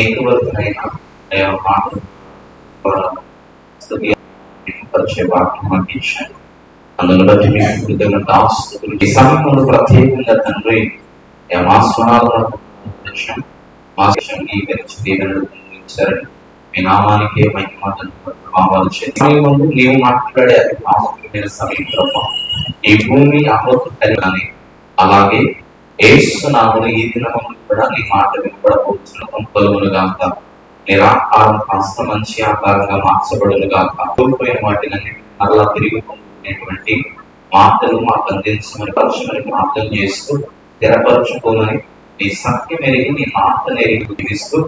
ఏకవైన మాటలు పరిచయ వాక్యం అందించాను. అందులో బట్టి మీకు కృతజ్ఞత ఆస్తులు. ఈ సమయంలో ప్రత్యేకంగా తండ్రి మా స్వరాలను మీ నామానికి మహిమాలు సమయంలో నీవు మాట్లాడారు. మా ముఖ్యమైన సమయం ఈ భూమి అమృతం కలిగాని అలాగే ఏసునామని ఈ దినములు కూడా నీ మాట వినపడబోతున్న కలుగును గాక. నిరాకారం కాస్త మంచి ఆకారంగా మార్చబడును గాక. కోల్పోయిన వాటిని మరలా తిరిగి పొందుకునేటువంటి మాటలు మాకు అందించమని పరిచయమని ప్రార్థన చేస్తూ స్థిరపరచుకోమని నీ సత్యం ఎరిగి నీ మాట ఎరిగి తీస్తూ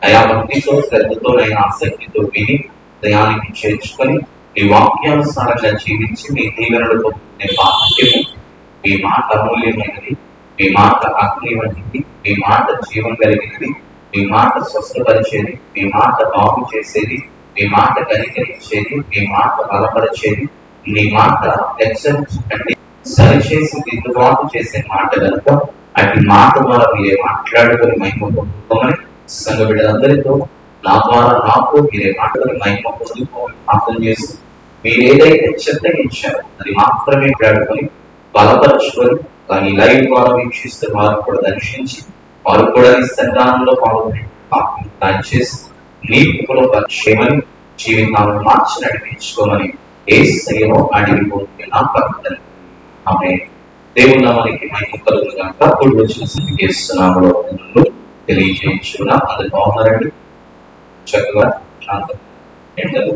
అయా భక్తితో శ్రద్ధతో అయిన ఆసక్తితో విని దయానికి చేర్చుకొని ఈ వాక్యానుసారంగా జీవించి మీ దీవెనలు పొందుకునే భాగ్యము. మీ మాట అమూల్యమైనది, మీ మాట అగ్ని వంటిది, మీ మాట జీవం కలిగినది, మీ మాట స్వస్థపరిచేది, మీ మాట బాగు చేసేది, మీ మాట కనికరించేది, మీ మాట బలపరిచేది, మీ మాట హెచ్చరించండి సరిచేసి దిద్దుబాటు చేసే మాట కనుక అటు మాట ద్వారా మీరే మాట్లాడుకొని మహిమ పొందుకోమని సంఘ బిడ్డలందరితో నా ద్వారా నాకు మీరే మాటలు మహిమ పొందుకోమని ప్రార్థన చేసి మీరు ఏదైతే చిత్తగించారో అది మాత్రమే మాట్లాడుకొని బలపరచుకొని కానీ లైవ్ ద్వారా వీక్షిస్తే వారు కూడా దర్శించి వారు కూడా ఈ సంఘంలో పాల్గొని చేసి నీ కృపలో పరిచయమని జీవితాలను మార్చి నడిపించుకోమని యేసయ్యను అడిగిపోతున్నా ప్రార్థన. ఆమె దేవుని నామానికి మహిమ కలుగును గాక. అప్పుడు వచ్చిన సంకేస్తున్నాములో తెలియజేయించున్నా. అది బాగున్నారండి, చక్కగా శాంతం ఎండలు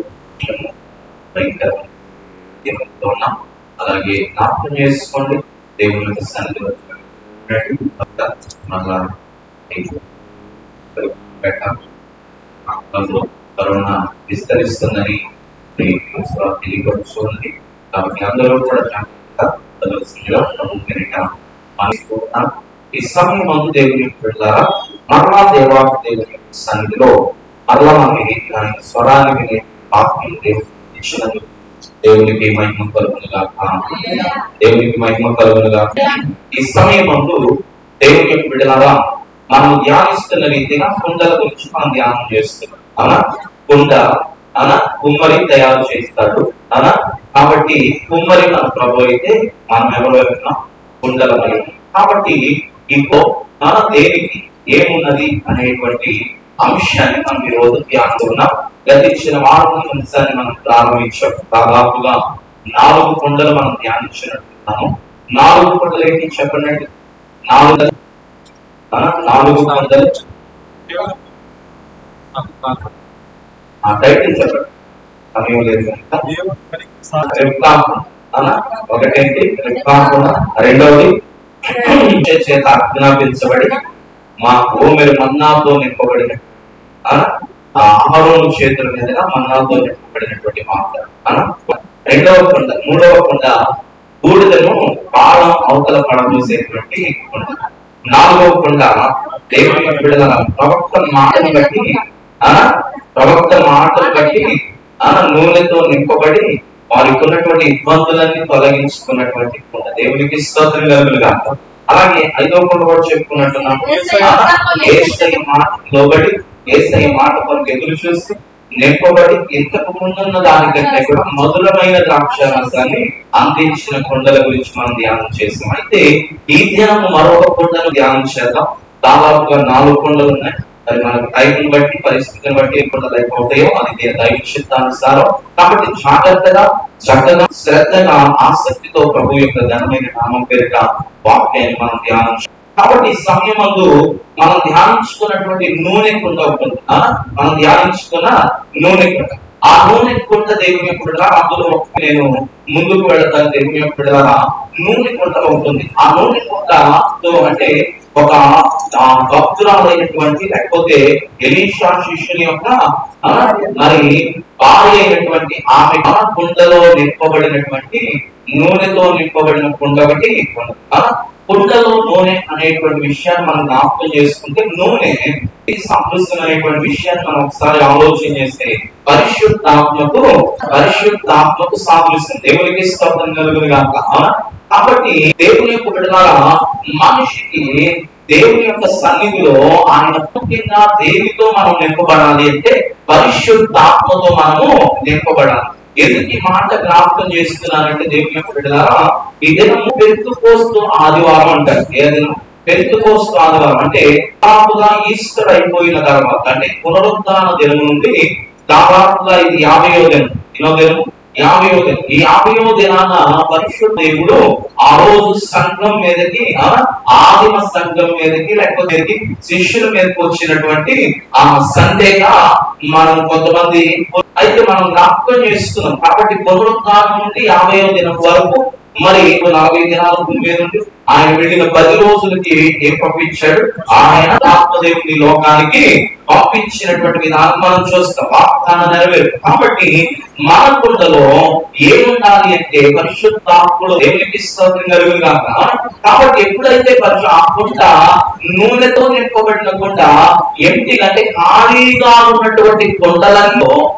ఉన్నాం. అలాగే జ్ఞాపకం చేసుకోండి దేవుని సన్నిధిలో కరోనా విస్తరిస్తుందని తెలియపరుచుకోండి. కాబట్టి అందరూ కూడా ఈ సమయం మందు దేవుని పిల్లలారా మరలా దేవుని సన్నిధిలో మరలా మనకి స్వరాన్ని వినే వాక్యం ఇచ్చినందుకు దేవునికి మహిమ కలుగునుగా. దేవునికి మహిమ కలుగునుగా. ఈ సమయం మందు దేవుని బిడ్డలారా మనం ధ్యానిస్తున్న రీతిగా కుండల గురించి మనం ధ్యానం చేస్తున్నాం. అవునా? కుండ అనా కుమ్మరి తయారు చేస్తాడు అనా. కాబట్టి కుమ్మరి మన ప్రభు అయితే మనం ఎవరు వెళ్తున్నాం? కుండల మహిమ. కాబట్టి ఇంకో మన దేనికి ఏమున్నది అనేటువంటి అంశాన్ని మనం ఈరోజు ధ్యానిస్తున్నాం. గతించిన 6 నిమిషాన్ని మనం ప్రారంభించాం. దాదాపుగా 4 కొండలు మనం ధ్యానించినట్టున్నాము. 4 కొండలు ఏంటి చెప్పండి? 4 కొండలు ఆ టైటిల్ చెప్పండి. సమయం లేదు. ఒకటేంటి? రెండవది చేత ఆజ్ఞాపించబడి మా భూమిని మన్నాతో నింపబడిన ఆహారం చేతుల మీద మన్నాతో నింపబడినటువంటి మాట. రెండవ కొండ. మూడవ కొండ బూడిదను పాలం అవతల పడమూసేటువంటి కొండ. 4వ కొండ దేవుని బిడ్డల ప్రవక్త మాటను బట్టి నూనెతో నింపబడి వారికి ఉన్నటువంటి ఇబ్బందులన్నీ తొలగించుకున్నటువంటి కొండ. దేవునికి స్తోత్రం కలుగునుగా. అలాగే 5వ కొండ కూడా చెప్పుకున్నట్టున్నాము. యేసయ్య మాట లోబడి యేసయ్య మాట కొరకు ఎదురు చూసి నింపబడి ఇంతకు ముందున్న దానికంటే కూడా మధురమైన ద్రాక్షారసాన్ని అందించిన కొండల గురించి మనం ధ్యానం చేసాం. అయితే ఈ ధ్యానం మరొక కొండను ధ్యానం చేద్దాం. దాదాపుగా 4 కొండలు ఉన్నాయి. అది మనకు టైంని బట్టి పరిస్థితిని బట్టి ఏ కొండలు అయిపోతాయో అది దైవ చిత్తానుసారం. కాబట్టి జాగ్రత్తగా చక్కగా శ్రద్ధగా ఆసక్తితో ప్రభు యొక్క ఘనమైన నామం పేరిట వాక్యాన్ని మనం ధ్యానం. కాబట్టి ఈ సమయమందు మనం ధ్యానించుకున్నటువంటి నూనె కుండ ఉంటుంది. మనం ధ్యానించుకున్న నూనె కుండ. ఆ నూనె కుండ దేవుని కుండ. అందులో నేను ముందుకు వెళతాను. దేవుని కుండ నూనె కుండ ఉంటుంది. ఆ నూనె కుండతో అంటే ఒక భక్తురాలైనటువంటి లేకపోతే ఎలీషా శిష్యుని యొక్క మరి భార్య అయినటువంటి ఆమె కుండలో నింపబడినటువంటి నూనెతో నింపబడిన కుండ ఒకటి కుండలో నూనె అనేటువంటి విషయాన్ని మనం జ్ఞాపకం చేసుకుంటే నూనె సమృద్ధి అనేటువంటి విషయాన్ని మనం ఒకసారి ఆలోచన చేస్తే పరిశుద్ధాత్మకు సాదృశ్యం. దేవునికి స్తోత్రం కలుగునుగాక. కాబట్టి దేవుని యొక్క బిడ్డలారా మనిషికి దేవుని యొక్క సన్నిధిలో ఆయన ముఖ్యంగా దేనితో మనం నింపబడాలి అంటే పరిశుద్ధాత్మతో మనము నింపబడాలి. ఎందుకు ఈ మాట జ్ఞాపకం చేస్తున్నానంటే దేవుని యొక్క బిడ్డలారా, ఈ దినము పెంతెకోస్తు ఆదివారం అంటారు. ఏ దినం? పెంతెకోస్తు ఆదివారం. అంటే దాదాపుగా ఈస్టర్ అయిపోయిన తర్వాత, అంటే పునరుద్ధాన దినం నుండి దాదాపుగా ఇది 50వ దినం. ఎన్నో దినం? 50వ దినం. ఈ 50వ దినాన పరిశుద్ధ దేవుడు ఆ రోజు సంఘం మీదకి, ఆదిమ సంఘం మీదకి, లేకపోతే శిష్యుల మీదకి వచ్చినటువంటి ఆ సందేగా మనం కొంతమంది అయితే మనం జ్ఞాపకం చేస్తున్నాం. కాబట్టి పునరుద్ధానం నుండి 50వ దినం వరకు మరి 40 దినాల భూమి నుండి ఆయన వెళ్ళిన 10 రోజులకి ఏం పంపించాడు? ఆయన ఆత్మదేవుని లోకానికి పంపించినటువంటి విధానం మనం చూస్తాం. వాగ్దానం నెరవేరు. కాబట్టి మన కుండలో ఏముండాలి అంటే పరిశుద్ధాత్ముడు దేవునికి స్తోత్రం కలుగుగాక. కాబట్టి ఎప్పుడైతే ఆ కుండ నూనెతో నింపబడిన కుండ ఎంటిగా, అంటే ఖాళీగా ఉన్నటువంటి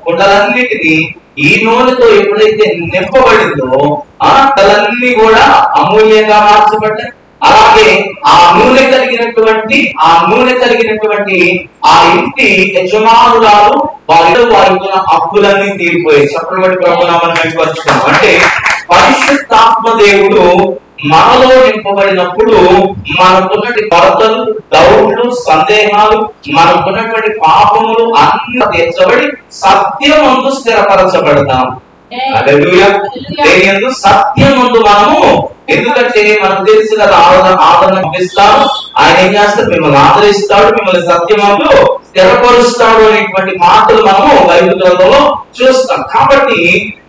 కుండలన్నిటినీ ఈ నూనెతో ఎప్పుడైతే నింపబడిందో ఆ కుండలన్నీ కూడా అమూల్యంగా మార్చబడ్డాయి. అలాగే ఆ నూనె కలిగినటువంటి ఆ ఇంటి యజమానురాలు వారికి అప్పులన్నీ తీరిపోయాయి. చెప్పబడి ప్రభునామం మెరుగుపరుచుకున్నాం. అంటే పరిశుద్ధాత్మ దేవుడు మనలో నింపబడినప్పుడు మనకున్నటువంటి కొరతలు, డౌట్లు, సందేహాలు, మనకున్నటువంటి పాపములు అన్ని తీర్చబడి సత్యమందు స్థిరపరచబడతాం. హల్లెలూయా. దేనియందు? సత్యమందు మనము. ఎందుకంటే మనకు తెలుసు కదా, ఆదరణ పంపిస్తాడు, ఆయన ఏం చేస్తాడు? మిమ్మల్ని ఆదరిస్తాడు, మిమ్మల్ని సత్యమందు స్థిరపరుస్తాడు అనేటువంటి మాటలు మనము బైబిల్ గ్రంథంలో చూస్తాం. కాబట్టి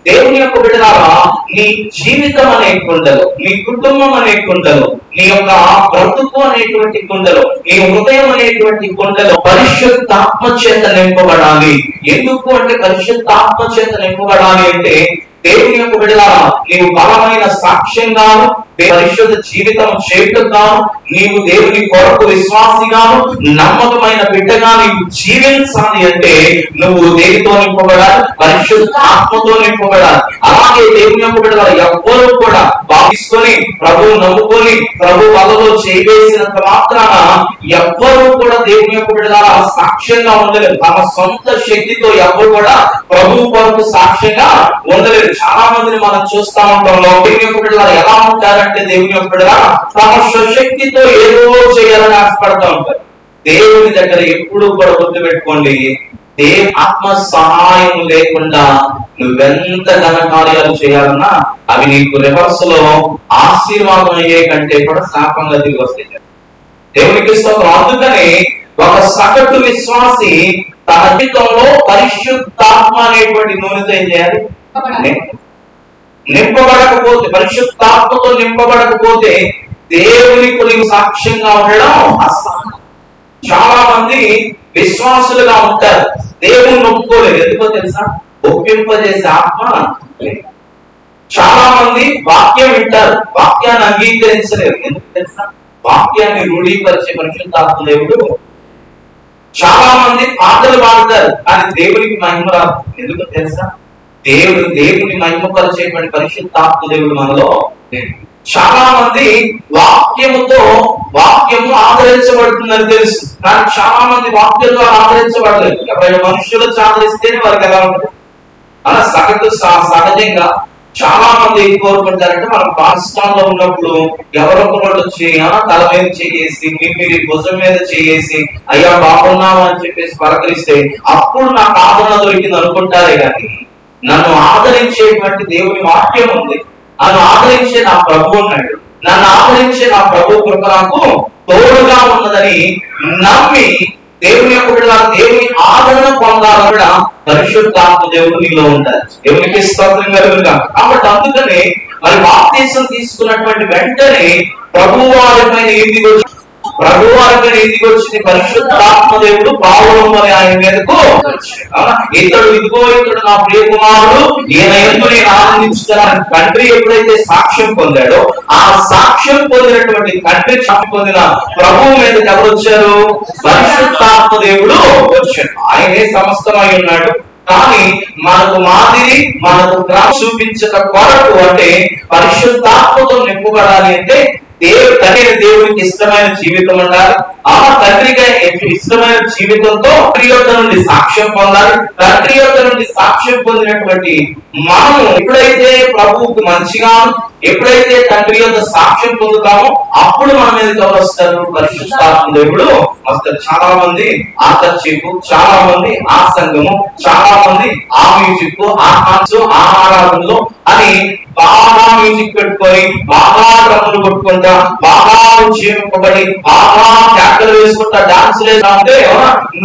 దేవుని యొక్క బిడ్డలారా, నీ జీవితం అనే కుండలో, నీ కుటుంబం అనే కుండలో, నీ యొక్క బ్రతుకు అనేటువంటి కుండలో, నీ హృదయం అనేటువంటి కుండలో పరిశుద్ధాత్మ చేత నింపబడాలి. ఎందుకు అంటే పరిశుద్ధాత్మ చేత నింపబడాలి అంటే దేవుని యొక్క బిడ్డలారా, నీవు బలమైన సాక్ష్యంగాను, పరిశుద్ధ జీవితం చేయుటగాను, నీవు దేవుని కొరకు విశ్వాసిగాను, నమ్మకమైన బిడ్డగా నీవు జీవించాలి అంటే నువ్వు దేనితో నింపబడాలి? పరిశుద్ధ ఆత్మతో నింపబడాలి. అలాగే దేవుని యొక్క బిడ్డలారా, ఎవ్వరూ కూడా భావించుకొని ప్రభువు నమ్ముకొని ప్రభు వలలో చేయవేసినంత మాత్రాన ఎవ్వరూ కూడా దేవుని యొక్క బిడ్డలారా సాక్ష్యంగా ఉండలేరు. తమ సొంత శక్తితో ఎవ్వరు కూడా ప్రభు కొరకు సాక్ష్యంగా ఉండలేరు. చాలా మందిని మనం చూస్తా ఉంటాం. దేవుని యొక్క బిడ్డలారా ఎలా ఉంటారంటే, దేవుని యొక్క బిడ్డలారా తమ స్వశక్తితో ఏదో చేయాలని ఆశపడతా ఉంటారు. దేవుని దగ్గర ఎప్పుడు కూడా గుర్తుపెట్టుకోండి, దేవుని ఆత్మ సహాయం లేకుండా నువ్వెంత ఘన కార్యాలు చేయాలన్నా అవి నీకు రివర్స్ లో ఆశీర్వాదం అయ్యే కంటే కూడా శాపంగా దిగి వస్తాయి. దేవునికి స్తోత్రం. అందుకని ఒక సగటు విశ్వాసి తన జీవితంలో పరిశుద్ధాత్మ అనేటువంటి నూనెతో ఏం చేయాలి? నింపబడకపోతే, పరిశుద్ధాత్మతో నింపబడకపోతే దేవునికి నీవు సాక్ష్యంగా ఉండడం అసాధ్యం. చాలా మంది విశ్వాసులుగా ఉంటారు, దేవుని ఒప్పుకోలేదు. ఎందుకో తెలుసా? ఒప్పింపజేసే ఆత్మ. చాలా మంది వాక్యం వింటారు, వాక్యాన్ని అంగీకరించలేరు. ఎందుకు తెలుసా? వాక్యాన్ని రూఢీపరిచే పరిశుద్ధాత్మ దేవుడు. చాలా మంది పాటలు పాడతారు, కానీ దేవునికి మహిమ రాదు. ఎందుకు తెలుసా? దేవుని మహిమపరిచేటువంటి పరిశుద్ధాత్మ దేవుడు మనలో. చాలా మంది వాక్యము ఆదరించబడుతుందని తెలుసు, కానీ చాలా మంది వాక్యంతో ఆదరించబడలేదు. ఎవరైనా మనుషులు ఆదరిస్తేనే వారికి ఎలా ఉంటుంది? అలా సహజంగా చాలా మంది ఏం కోరుకుంటారంటే, మనం పాకిస్తాన్ ఉన్నప్పుడు ఎవరొకరు వచ్చి తల మీద చేసి, మీరు భుజం మీద చేసి, అయ్యా బాగున్నావా అని చెప్పేసి పలకరిస్తే అప్పుడు నాకు ఆదరణ దొరికింది అనుకుంటారే కానీ, నన్ను ఆదరించేటువంటి దేవుని వాక్యం ఉంది, నన్ను ఆదరించే నా ప్రభు ఉన్నాడు, నన్ను ఆదరించే నా ప్రభు కృప నాకు తోడుగా ఉన్నదని నమ్మి దేవుని యొక్క దేవుని ఆదరణ పొందాలన్నా పరిశుద్ధాత్మ దేవుడు నీలో ఉండాలి. దేవునికి స్తోత్రం కలుగుగా. కాబట్టి అందుకనే మరి బాప్తీసం తీసుకున్నటువంటి వెంటనే ప్రభు వారి పైన ఇంటికి వచ్చిన పరిశుద్ధాత్మ దేవుడు పావులం అని ఆయన మీదకు ఇతడు నా ప్రియ కుమారుడు, ఈయన యందు నేను ఆనందించుతానని తండ్రి ఎప్పుడైతే సాక్ష్యం పొందాడో, ఆ సాక్ష్యం పొందినటువంటి తండ్రి సాక్ష్యం పొందిన ప్రభువు మీదకి ఎవరు వచ్చారు? పరిశుద్ధాత్మ దేవుడు వచ్చాడు. ఆయనే సమస్తమై ఉన్నాడు. కానీ మనకు మాదిరి, మనకు చూపించక కొరకు అంటే పరిశుద్ధాత్మతో నింపబడాలి అంటే దేవునికి ఇష్టమైన జీవితం ఉండాలి. ఆ తండ్రికి ఇష్టమైన జీవితంతో తండ్రి యొద్ద నుండి సాక్ష్యం పొందాలి. తండ్రి యొద్ద నుండి సాక్ష్యం పొందినటువంటి మనం ఎప్పుడైతే ప్రభువుకు మంచిగా, ఎప్పుడైతే తండ్రి యొద్ద సాక్ష్యం పొందుతామో అప్పుడు మన మీదకి వస్తారు పరిశుద్ధాత్మ దేవుడు వస్తారు. చాలా మంది ఆ చర్చికు, చాలా మంది ఆ సంఘము, చాలా మంది ఆ మ్యూజిక్, ఆ డాన్స్, ఆ ఆరాధనలు అని బాగా మ్యూజిక్ పెట్టుకొని, బాగా డ్రమ్ములు కొట్టుకుంటా, బాగా జీవింపబడి, బాగా ట్యాక్టర్లు వేసుకుంటా, డాన్స్ వేస్తా ఉంటే,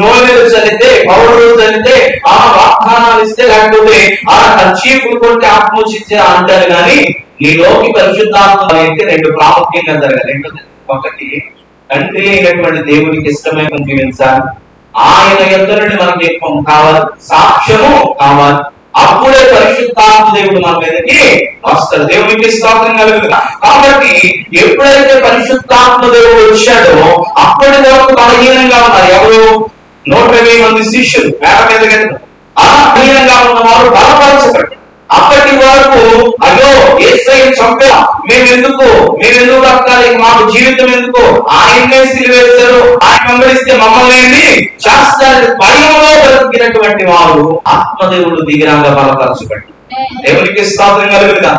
నోయలు చదివితే, పౌరులు చదివితే, ఆ వాగ్దానాలు ఇస్తే, లేకపోతే ఆ చీపులు కొట్టి ఆత్మోచించే అంటారు. కానీ నీలోకి పరిశుద్ధాత్మ అయితే రెండు ప్రాముఖ్యంగా జరగాలి. ఒకటి, తండ్రి అయినటువంటి దేవునికి ఇష్టమైన జీవించాలి. ఆయన యొద్ద నుండి మనకి కావాలి, సాక్ష్యము కావాలి. అప్పుడే పరిశుద్ధాత్మ దేవుడు మన మీదకి వస్తాడు. దేవునికి స్తోత్రం కలుగుతుంది. కాబట్టి ఎప్పుడైతే పరిశుద్ధాత్మ దేవుడు వచ్చాడో అప్పటి వరకు బలహీనంగా ఉన్నారు. ఎవరు? 120 మంది శిష్యులు మేడ మీద బలహీనంగా ఉన్నవారు బలపరచబడి, అప్పటి వరకు అయ్యో యేసయ్యను చంపా, మేమెందుకు బతకాలి, మాకు జీవితం ఎందుకు, ఆయన్నే సిలువేశారు, ఆయన వెంబడిస్తే మమ్మల్ని శాస్త్రాన్ని భయంలో బ్రతికినటువంటి వారు ఆత్మదేవుడు దిగిరంగా బలపరచబడి. దేవునికి స్తోత్రం కలుగుతా.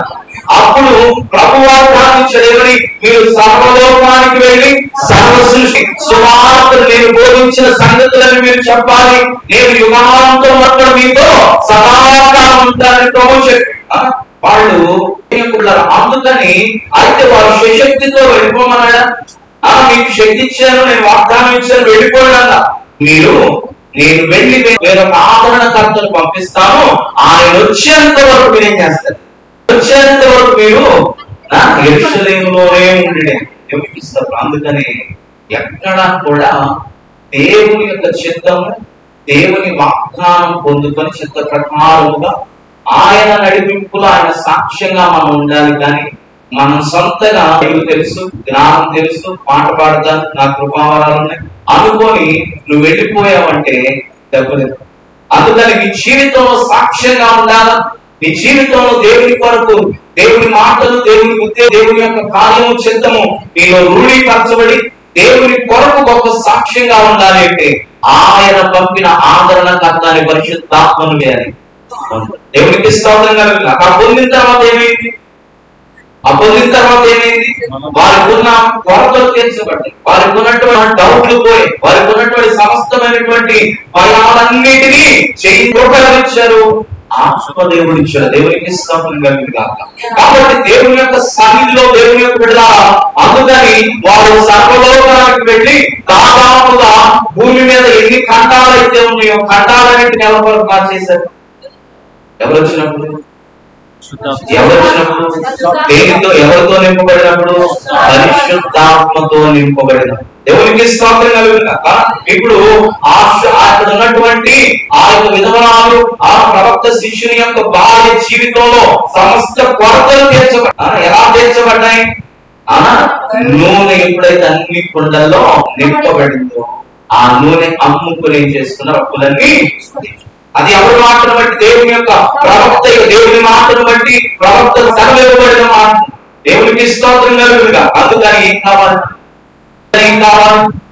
అప్పుడు ప్రభు వాగ్దానించడేమని, మీరు సర్వలోకానికి వెళ్ళి సర్వ సృష్టి సువార్తను నేను బోధించిన సంగతులను మీరు చెప్పాలి, నేను యుగాంతం అక్కడ మీతో సదాకాలం ఉంటానని ప్రభు చెప్పి వాళ్ళు అందుకని అయితే వారు శక్తితో వెళ్ళిపోమన్నాడా? మీకు శక్తి ఇచ్చాను, నేను వాగ్దానం ఇచ్చాను, వెళ్ళిపోయాడా? నేను వెళ్ళి వేరొక ఆదరణకర్తను పంపిస్తాను, ఆయన వచ్చేంత వరకు మీరేం చేస్తారు? వచ్చేంత వరకు మీరు యెరూషలేములోనే ఉండే చూపిస్తారు. అందుకని ఎక్కడా కూడా దేవుని యొక్క చిత్తము, దేవుని వాగ్దానం పొందుకొని చిత్త ప్రకారముగా ఆయన నడిపింపులో ఆయన సాక్ష్యంగా మనం ఉండాలి. కానీ మనం సొంతగా తెలుసు, జ్ఞానం తెలుసు, పాట పాడతాను, నా కృపావరాలు ఉన్నాయి అనుకొని నువ్వు వెళ్ళిపోయావంటే దెబ్బలేదు. అందుకని నీ జీవితంలో సాక్ష్యంగా ఉండాలా. నీ జీవితంలో దేవుని కొరకు, దేవుని మాటలు, దేవుని బుద్ధి, దేవుని యొక్క కార్యము, చిత్తము నీలో రూఢీపరచబడి దేవుని కొరకు గొప్ప సాక్ష్యంగా ఉండాలి అంటే ఆయన పంపిన ఆదరణకర్తని పరిశుద్ధాత్మను వేయాలి. దేవునికి స్తోత్రం కలుగుతుంది. పొందిన తర్వాత ఏమైంది? వారికి ఉన్న కొరతలు తీర్చబడ్డాయి, వారికి ఉన్నటువంటి డౌట్లు పోయి, వారికి ఉన్నటువంటి సమస్తమైనటువంటి భయాలన్నిటినీ చేయించారు. ఆత్మదేవుడు ఇచ్చాడు. దేవునికి స్తోత్రం కలుగుతుంది కాక. కాబట్టి దేవుని యొక్క సన్నిధిలో దేవుని యొక్క బిడ్డ, అందుకని వారు సర్వలోకానికి వెళ్ళి దాదాపుగా భూమి మీద ఎన్ని ఖండాలు అయితే ఉన్నాయో ఖండాలన్నింటినీ ఎవరు చేశారు? ఎవరు వచ్చినప్పుడు? ఎవరితో నింపబడినప్పుడు? పరిశుద్ధాత్మతో నింపబడిన. దేవునికి స్తోత్రం కలుగుతుంది. ఇప్పుడు అక్కడ ఉన్నటువంటి ఆ యొక్క విధవరాలు, ఆ ప్రవక్త శిష్యుని యొక్క భార్య జీవితంలో సమస్త కొరతలు తీర్చబడ్డాయి. ఎలా తీర్చబడ్డాయి? నూనె ఎప్పుడైతే అన్ని కుండల్లో నింపబడిందో ఆ నూనె అమ్ముకుని ఏం చేసుకున్నారు? అప్పులన్నీ. అది ఎవరి మాటను బట్టి? దేవుని యొక్క ప్రవక్త, దేవుని మాటను బట్టి ప్రవక్త సెలవివ్వబడిన మాట. దేవునికి స్తోత్రం కలుగుగా. అందుకని ఏం కావాలి?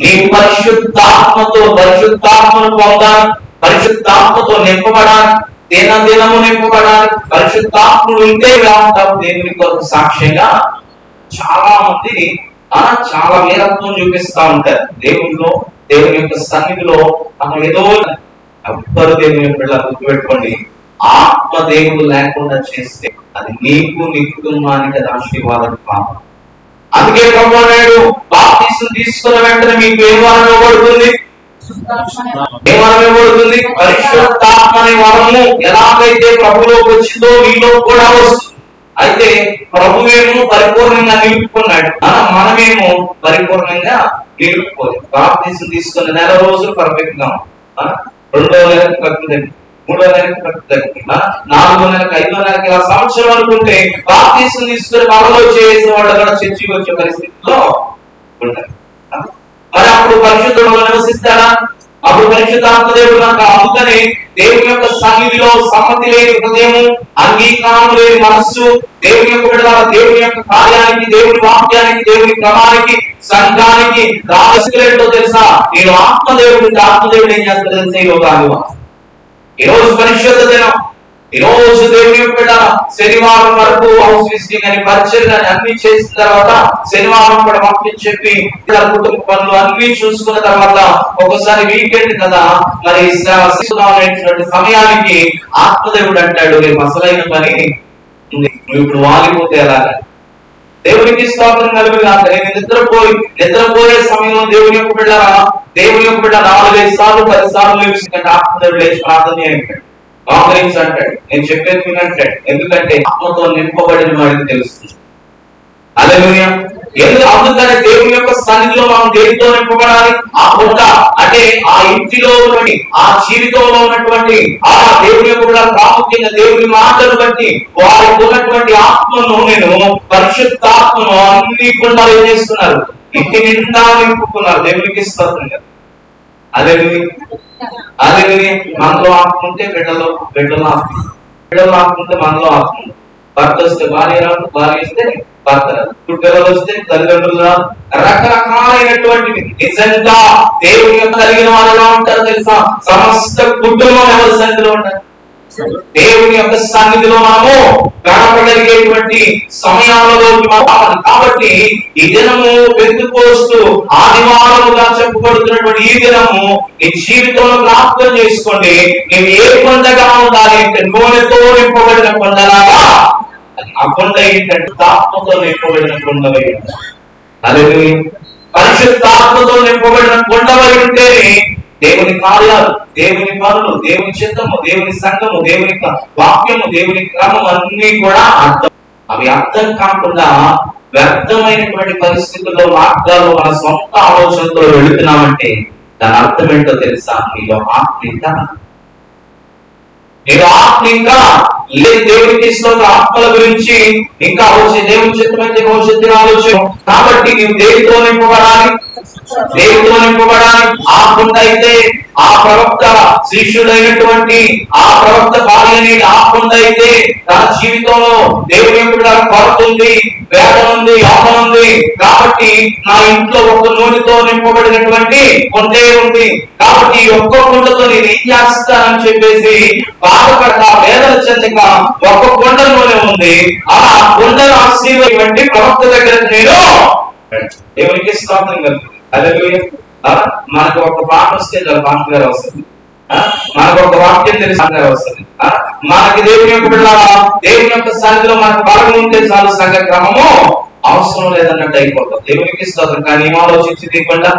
నీ పరిశుద్ధాత్మను పొందాలి, పరిశుద్ధాత్మతో నింపబడాలి, దినము నింపబడాలి. పరిశుద్ధాత్ముడు ఉంటే ఉంటావు దేవుని కొరకు సాక్ష్యంగా. చాలా మంది చాలా వీరత్వం చూపిస్తా ఉంటారు దేవునిలో, దేవుని యొక్క సన్నిధిలో. అక్కడ ఏదో ఎవ్వరు దేవుని పిల్లలు గుర్తుపెట్టుకోండి, ఆత్మ దేవుడు లేకుండా చేస్తే అది నీకు, నీ కుటుంబానికి అది ఆశీర్వాదం కాదు. అందుకే ప్రభు అన్నాడు, బాప్తిసం తీసుకున్న వెంటనే మీకు ఏ వరం ఇవ్వబడుతుంది? పరిశుద్ధాత్మ అనే వరము ఎలాగైతే ప్రభులోకి వచ్చిందో మీలో కూడా వస్తుంది. అయితే ప్రభువేమో పరిపూర్ణంగా నిలుపుకున్నాడు, మనమేమో పరిపూర్ణంగా నిలుపుకోలేదు. బాప్తిసం తీసుకున్న నెల రోజులు పర్ఫెక్ట్ గా, 2వ నెలకు ప్రకృతి, 3వ నెలకు ప్రకృతి, 4వ నెలకు, 5వ నెలకు ఇలా సంవత్సరం అనుకుంటే బాప్తిసం తీసుకుని మనలో చేసిన వాళ్ళు కూడా చర్చికి వచ్చే పరిస్థితిలో ఉంటారు. మరి అప్పుడు పరిశుద్ధంలో నివసిస్తాడా? అప్పుడు పరిశుద్ధాత్మ దేవుడు నాకు అందుకని దేవుని యొక్క సన్నిధిలో సమ్మతి లేని హృదయము, అంగీకారం లేని మనస్సు, దేవుని యొక్క బిడ్డల దేవుని యొక్క కార్యానికి, దేవుని వాక్యానికి, దేవుని క్రమానికి, సంఘానికి రాజేంటో తెలుసా? నేను ఆత్మదేవుడు ఏం చేస్తాడు తెలుసా? ఈ లోకాలు ఈ రోజు పరిశుద్ధ దినం, ఈ రోజు దేవుని యొక్క బిడ్డ శనివారం వరకు హౌస్ విజిటింగ్ అని, పరిచయం అని అన్ని చేసిన తర్వాత శనివారం కూడా వాక్యం చెప్పి కుటుంబ పనులు అన్ని చూసుకున్న తర్వాత ఒకసారి వీకెండ్ కదా, మరి సమయానికి ఆత్మదేవుడు అంటాడు, రేపు అసలైన పని ఇప్పుడు వాలిపోతే ఎలాగా? దేవునికి స్తోత్రం కలుగుగాక. నేను నిద్రపోయే సమయంలో దేవుని యొక్క బిడ్డ 4-5 సార్లు 10 సార్లు లేచిందంటే ఆత్మదేవుడు లేచి ప్రార్థన చేయండి అంటాడు. నేను చెప్పేది వినంటాడు. ఎందుకంటే ఆత్మతో నింపబడిన వాడికి తెలుస్తుంది. హల్లెలూయా. అందుకని దేవుని యొక్క సన్నిధిలో మనం దేనితో నింపబడాలి? ఆ పుట్ట అంటే ఆ ఇంటిలో ఉన్నటువంటి, ఆ జీవితంలో ఉన్నటువంటి ఆ దేవుని యొక్క ప్రాముఖ్యంగా దేవుని మాటలు బట్టి వారికి ఉన్నటువంటి ఆత్మను, నేను పరిశుద్ధాత్మను అన్ని గుండాలు ఏం చేస్తున్నారు? ఇంటి నిండా నింపుకున్నారు. దేవునికి స్తోత్రం కదా. అదే మనలో ఆత్మ ఉంటే బిడ్డలో ఆత్మ ఉంటే మనలో ఆత్మ. భర్త వస్తే భార్య రాదు, భార్య వస్తే భర్త రాదు, పిల్లలు వస్తే తల్లిదండ్రులు రాదు. రకరకాలైనటువంటి నిజంగా దేవుని యొక్క కలిగిన వాళ్ళు ఎలా ఉంటారు తెలుసా? సమస్త కుటుంబం ఎవరి సన్నిధిలో ఉంటారు? దేవుని యొక్క సన్నిధిలో మనము గడపగలిగేటువంటి సమయాలలోకి కాబట్టి ఈ దినము పెంతెకోస్తు ఆదివారముగా చెప్పబడుతున్నటువంటి ఈ దినము నీ జీవితంలో జ్ఞాపకం చేసుకోండి. నీవు ఏ కొండగా ఉండాలి అంటే నూనెతో నింపబడిన కొండలాగా. ఆ కొండ ఏంటంటే ఆత్మతో నింపబడిన కొండవై ఉండాలి. అలాగే పరిశుద్ధాత్మతో నింపబడిన కొండవై ఉంటేనే దేవుని కార్యాలు, దేవుని పనులు, దేవుని చిత్తము, దేవుని సంఘము, దేవుని వాక్యము, దేవుని క్రమం అన్ని కూడా అవి అర్థం కాకుండా వ్యర్థమైనటువంటి పరిస్థితుల్లో, మార్గాల్లో మన సొంత ఆలోచనతో వెళుతున్నామంటే దాని అర్థం ఏంటో తెలుసా? నీలో ఆత్మ ఇంకా లేదు. దేవునికి ఆత్మల గురించి ఇంకా దేవుని చిత్తమైతే భవిష్యత్తు ఆలోచన. కాబట్టి నీవు దేవుడితో నింపబడాలి. ఆ కొండ అయితే ఆ ప్రవక్త శిష్యుడైనటువంటి ఆ ప్రవక్త భార్యని ఆ కొండ అయితే తన జీవితంలో దేవుని యొక్క కొరత ఉంది, వేదన ఉంది, యోగం ఉంది. కాబట్టి నా ఇంట్లో ఒక నూనెతో నింపబడినటువంటి కొండే ఉంది. కాబట్టి ఈ ఒక్క కొండతో నేను ఏం చేస్తానని చెప్పేసి బాధపడతా, వేదన చెందక ఒక్క కొండలోనే ఉంది. ఆ కొండను ఆశీర్వదించి ప్రవక్త దగ్గర నేను దేవునికి స్తోత్రం కలుగుతుంది. హల్లెలూయా. మనకు ఒక పాట వస్తే పాట గారు వస్తుంది, మనకు ఒక వాక్యం తెలిసి వస్తుంది. మనకి దేవుని యొక్క దేవుని యొక్క సన్నిధిలో మనకు బలం ఉంటే చాలు, సంఘ క్రమము అవసరం లేదన్నట్టు అయిపోతుంది. దేవునికి స్తోత్రం. కానీ ఏం ఆలోచించి తీయకుండా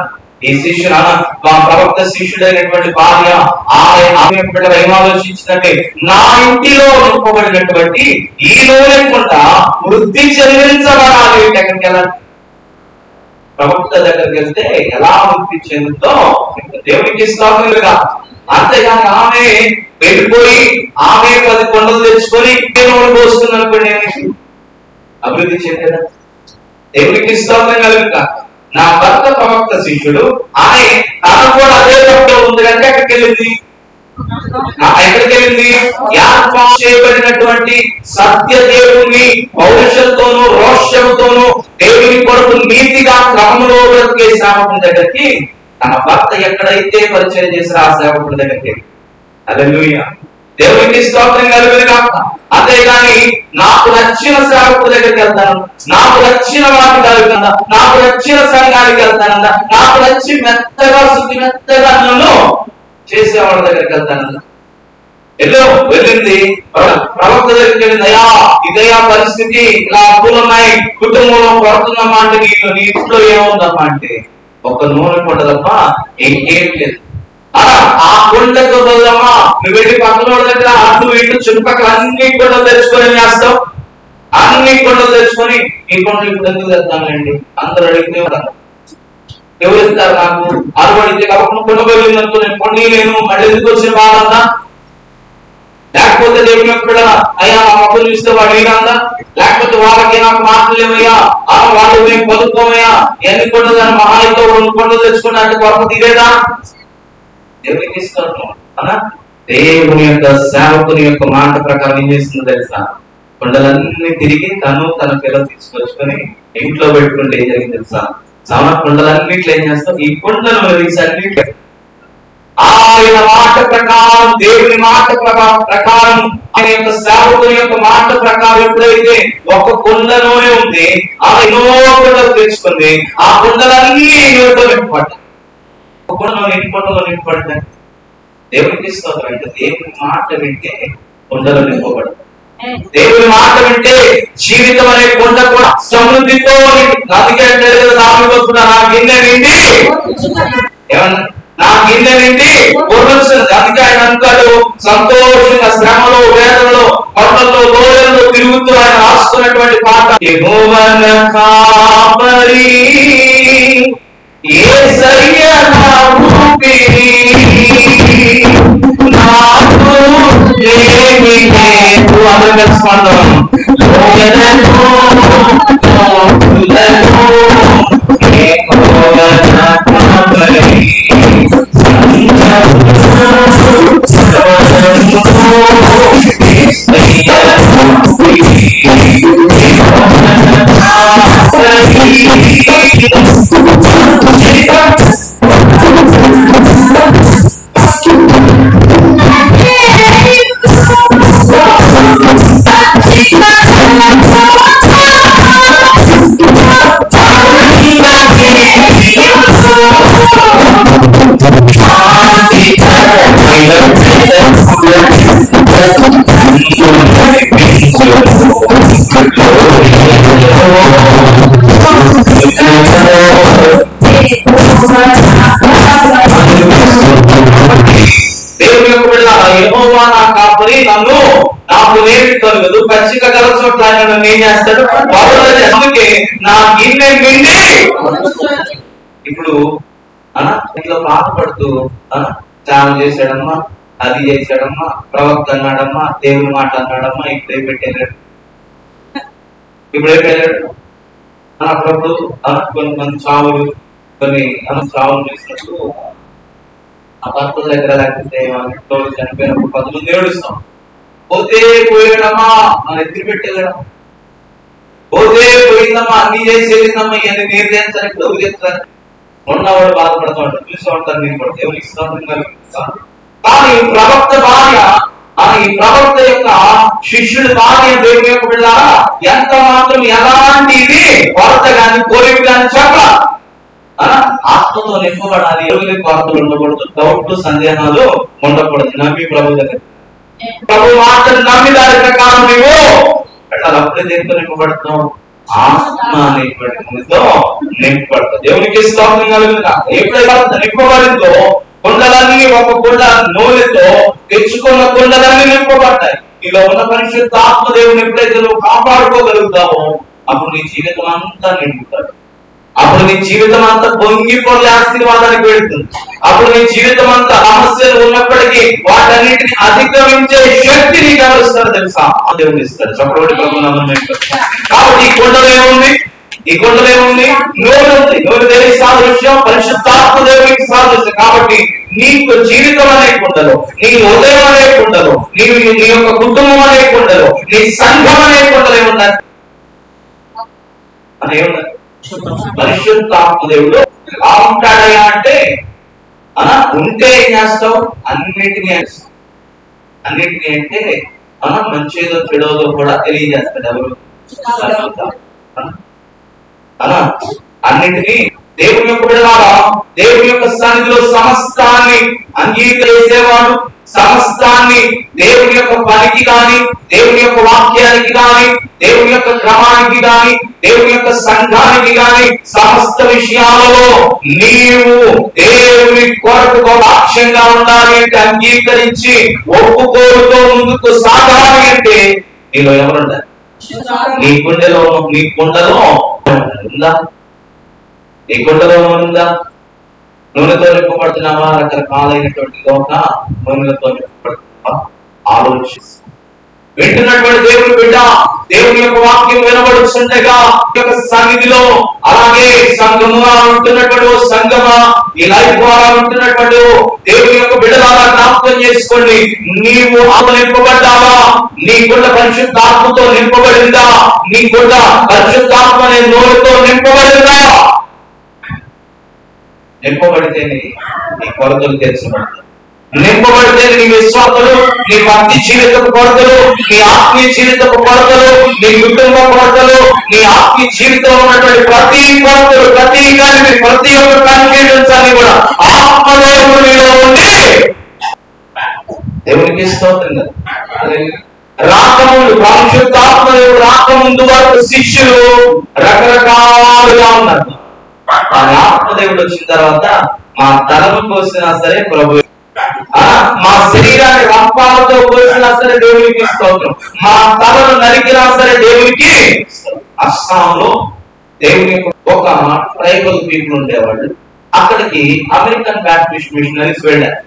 ఈ శిష్యుడు మా ప్రవక్త శిష్యుడైనటువంటి భార్య ఆమె ఏం ఆలోచించిందంటే నా ఇంటిలో నింపబడినటువంటి ఈ లేకుండా వృద్ధి చెల్లించబడాలి. ఎక్కడికి వెళ్ళాలి? ప్రవక్త దగ్గరికి వెళ్తే ఎలా వృద్ధి చెందుతో దేవునికి స్తోత్రంగా. అంతేగాని ఆమె వెళ్ళిపోయి ఆమె 10 కొండలు తెచ్చుకొని దేవుడు పోస్తుంది అనుకోండి, అభివృద్ధి చెందేదా? దేవునికి స్తోత్రం కలుగుతా. నా భర్త ప్రవక్త శిష్యుడు, ఆమె తను కూడా అదే పక్కలో ఉంది కనుక ఎక్కడికి వెళ్ళింది? ఏర్పాటు చేయబడినటువంటి సత్య దేవుని పౌరుషంతోనూ రోషంతోనూ దేవుని కొరకు నీతిగా క్రమంలో బ్రతికే సేవకుడి దగ్గరికి తన భర్త ఎక్కడైతే పరిచయం చేసిన ఆ సేవకుడి దగ్గరికి. హల్లెలూయా. దేవునికి స్తోత్రం కలుగుగాక. అంతేగాని నాకు నచ్చిన సేవకుడి దగ్గరికి వెళ్తాను, నాకు నచ్చిన వాటికి వెళ్తాను, నాకు నచ్చిన సంఘానికి వెళ్తానన్నా, నాకు నచ్చి మెత్తగా నన్ను చేసేవాళ్ళ దగ్గరికి వెళ్తానన్నా. వెళ్ళింది ప్రవక్త దగ్గరికి వెళ్ళింది. అయ్యా ఇదయా పరిస్థితి, ఇలా అప్పులు ఉన్నాయి, కుటుంబంలో పడుతుందమ్మా అంటే నీ ఇంట్లో ఏముందమ్మా అంటే ఒక నూనె కొండ తప్ప ఇంకేం లేదు. ఆ కొండకు బదులమ్మా నువ్వు వెళ్ళి పక్కన దగ్గర అటు ఇటు చుట్టుపక్కల అన్ని కొండలు తెచ్చుకొని చేస్తావు. అన్ని కొండలు తెచ్చుకొని ఈ కొండలు ఇప్పుడు ఎందుకు తెస్తానండి అందరూ అడిగితే ఎవరిస్తారు? నాకు అరవడితే కాబట్టి కొండపోయిందనుకో నేను కొండలేను, మళ్ళీ ఎందుకు వచ్చిన బాధందా? లేకపోతే దేవుని యొక్క అయ్యా మా మొక్కలు చూస్తే వాడు ఏనందా? లేకపోతే వాళ్ళకి నాకు మాటలేమయ్యా, వాళ్ళు మేము పొదుపుకోమయ్యా, ఎన్ని కొండలు మహాయితో 2 కొండలు తెచ్చుకున్నా అంటే కొరకు తీరేదా? దేవునికి స్తోత్రం. అలా దేవుని యొక్క సేవకుని యొక్క మాట ప్రకారం ఏం చేస్తుందో తెలుసా? కుండలన్నీ తిరిగి తన పిల్లలు తీసుకొచ్చుకొని ఇంట్లో పెట్టుకుంటే ఏం జరిగింది తెలుసా? కుండలన్నిట్లో ఏం చేస్తాం? ఈ కుండలు అన్నింటి ఆయన మాట ప్రకారం, దేవుని మాట ప్రకారం, ఆయన యొక్క సేవకుని యొక్క మాట ప్రకారం ఎప్పుడైతే ఒక కుండలోనే ఉంది, ఆ ఎన్నో కుండలు తెచ్చుకుంది, ఆ కుండలన్నీ నీటితో నింపబడ్డాయి. ఒక కుండలో నింపబడ్డాయి. దేవునికి స్తోత్రం. అంటే దేవుని మాట వింటే కుండలు నింపబడ్డాయి. దేవుని మాట వింటే జీవితం అనే కొండ కూడా సమృద్ధితో అందుకే నా గిన్నె నిండి ఏమన్నా నా గిన్నె నిండి పూర్వస్తుంది. అందుకే ఆయన అంటాడు, సంతోషంగా శ్రమలో, వేదనలో, కొండల్లో, లోయల్లో తిరుగుతూ ఆయన రాసుకున్నటువంటి పాట, యెహోవా కాపరి యేసయ్య నా ఊపిరి, నాకు ఏమీ లేదు. అందరూ స్పందన యెహోవా నా కాపరి, నన్ను నాకు నేమి కలుగదు, పచ్చిక గల చోట్ల ఆయన నన్ను ఏం చేస్తాడు? అందుకే నా గిన్నె నిండి. ఇప్పుడు ఇట్లా బాధపడుతూ చాలా చేశాడమ్మా, అది చేశాడమ్మా, ప్రవక్త అన్నాడమ్మా, దేవుని మాట అన్నాడమ్మా, ఇప్పుడే పెట్టాడు. అప్పుడప్పుడు కొన్ని చావులు చేసినప్పుడు ఆ భర్త దగ్గర లేకపోతే చనిపోయినప్పుడు 10 మంది ఏడుస్తాం. పోతే పోయాడమ్మా అని ఎత్తి పెట్టేదడం, పోతే పోయిందమ్మా, అన్ని చేసేదమ్మా, ఇవన్నీ నిర్దేశానికి డబ్బు చెప్తారు. ఉన్నవాడు బాధపడుతూ ఉంటాడు, చూస్తూ ఉంటారు. నేను కూడా దేవునికి ఇస్తాను. కానీ ప్రవక్త భార్య, ఈ ప్రవక్త యొక్క శిష్యుడి భార్య దేవుని యొక్క పిల్లారా ఎంత మాత్రం ఎలాంటిది కొరత గాని కోరిక గాని చెప్పాలి. ఆత్మతో నింపబడాలి. ఎవరికి కొరతలు ఉండకూడదు, డౌట్లు సందేహాలు ఉండకూడదు. నమ్మి ప్రభు దగ్గర ప్రభు మాటలు నమ్మి దాని ప్రకారం నీవు పెట్టాలి. అప్పుడే దేంతో నింపబడతాం? ఆత్మ అనేటువంటితో నింపబడతాం. దేవునికి స్తోత్రం కలుగుతుంది. ఎప్పుడైతే నింపబడిందో కుండలన్నీ ఒక కుండ నూనెతో తెచ్చుకున్న కుండలన్నీ నింపబడ్డాయి. ఇలా ఉన్న పరిశుద్ధ ఆత్మదేవుని ఎప్పుడైతే నువ్వు కాపాడుకోగలుగుతావో అప్పుడు నీ జీవితం అంతా నింపుతాడు. అప్పుడు నీ జీవితం అంతా పొంగిపోలే ఆశీర్వాదానికి వెళుతుంది. అప్పుడు నీ జీవితం అంతా సమస్యలు ఉన్నప్పటికీ వాటన్నిటిని అధిగమించే శక్తి నీకు ఎవరిస్తాడు తెలుసా? దేవుడు ఇస్తాడు. చెప్పబడి కాబట్టి ఈ కొండలో ఏముంది? ఈ కొండలో ఏముంది? నూనె ఉంది. నూనె దేనికి సాదృశ్యం? పరిశుద్ధాత్మ దేవునికి సాదృశ్యం. కాబట్టి నీకు జీవితం అనే కొండలో, నీ ఉదయం అనే కొండలో, నీ యొక్క కుటుంబం అనే కొండలో, నీ సంఘం అనే కొండలో ఏమున్నారు? ఏమున్నారు? పరిశుద్ధాత్మ దేవుడు ఎలా ఉంటాడయా అంటే ఉంటే ఏం చేస్తావు? అన్నిటినీ అంటే మంచిదో చెడోదో కూడా తెలియజేస్తాడు. ఎవరు? అన్నిటినీ దేవుని యొక్క బిడ్డలారా, దేవుని యొక్క సన్నిధిలో సమస్తాన్ని అంగీకరించేవాడు, సమస్తాన్ని దేవుని యొక్క పనికి గాని, దేవుని యొక్క వాక్యానికి గాని, దేవుని యొక్క క్రమానికి గాని, దేవుని యొక్క సంఘానికి గాని, సమస్త విషయాలలో నీవు దేవుని కొరకు సాక్ష్యంగా ఉండాలి అంటే, అంగీకరించి ఒప్పుకోలుతో ముందుకు సాగాలి అంటే నీలో ఎవరుండాలి? నీ కుండలో ఉందా? నీ కుండలో ఉందా? నూనెతో నింపబడుతున్నావా? రకరకాలైనటువంటి నూనెలతో నింపబడుతున్నావా? ఆలోచిస్తూ వింటున్నటువంటి దేవుని బిడ్డ, దేవుని యొక్క వాక్యం వినబడుతుండగా సన్నిధిలో, అలాగే సంఘముగా ఉంటున్నటువంటి సంఘమా, ఈ లైఫ్ ద్వారా ఉంటున్నటువంటి దేవుని యొక్క బిడ్డలాగా జ్ఞాపకం చేసుకోండి. నీవు ఆత్మ నింపబడ్డావా? నీ గుడ్డ పరిశుద్ధాత్మతో నింపబడిందా? నీ గుడ్డ పరిశుద్ధాత్మ అనే నోరుతో నింపబడిందా? నింపబడితేనే నీ కొరతలు తెచ్చబడతాయి. నింపబడితే నీ విశ్వాసులు, నీ భక్తి జీవితపు కొరతలు, నీ ఆత్మీయ జీవితపు కొరతలు, నీ కుటుంబ కొరతలు, నీ ఆత్మీయ జీవితంలో ఉన్నటువంటి ప్రతి కొరతలు, ప్రతి కలిపి ప్రతి ఒక్క కన్ఫ్యూజన్స్ అని కూడా ఆత్మదేవునిలో ఉండి దేవునికి స్తోత్రం. రాకముందు పరిశుద్ధాత్మదేవుడు రాకముందు వరకు శిష్యులు రకరకాలుగా ఉన్నారు. ఆ ఆత్మదేవుడు వచ్చిన తర్వాత మా తలను కోసినా సరే ప్రభు, మా శరీరాన్ని రంపాలతో కోసినా సరే దేవునికి స్తోత్రం, మా తలను నరికినా సరే దేవునికి. అస్సాంలో దేవుని ఒక ట్రైబల్ పీపుల్ ఉండేవాళ్ళు. అక్కడికి అమెరికన్ బ్యాప్టిస్ట్ మిషనరీస్ వెళ్ళారు.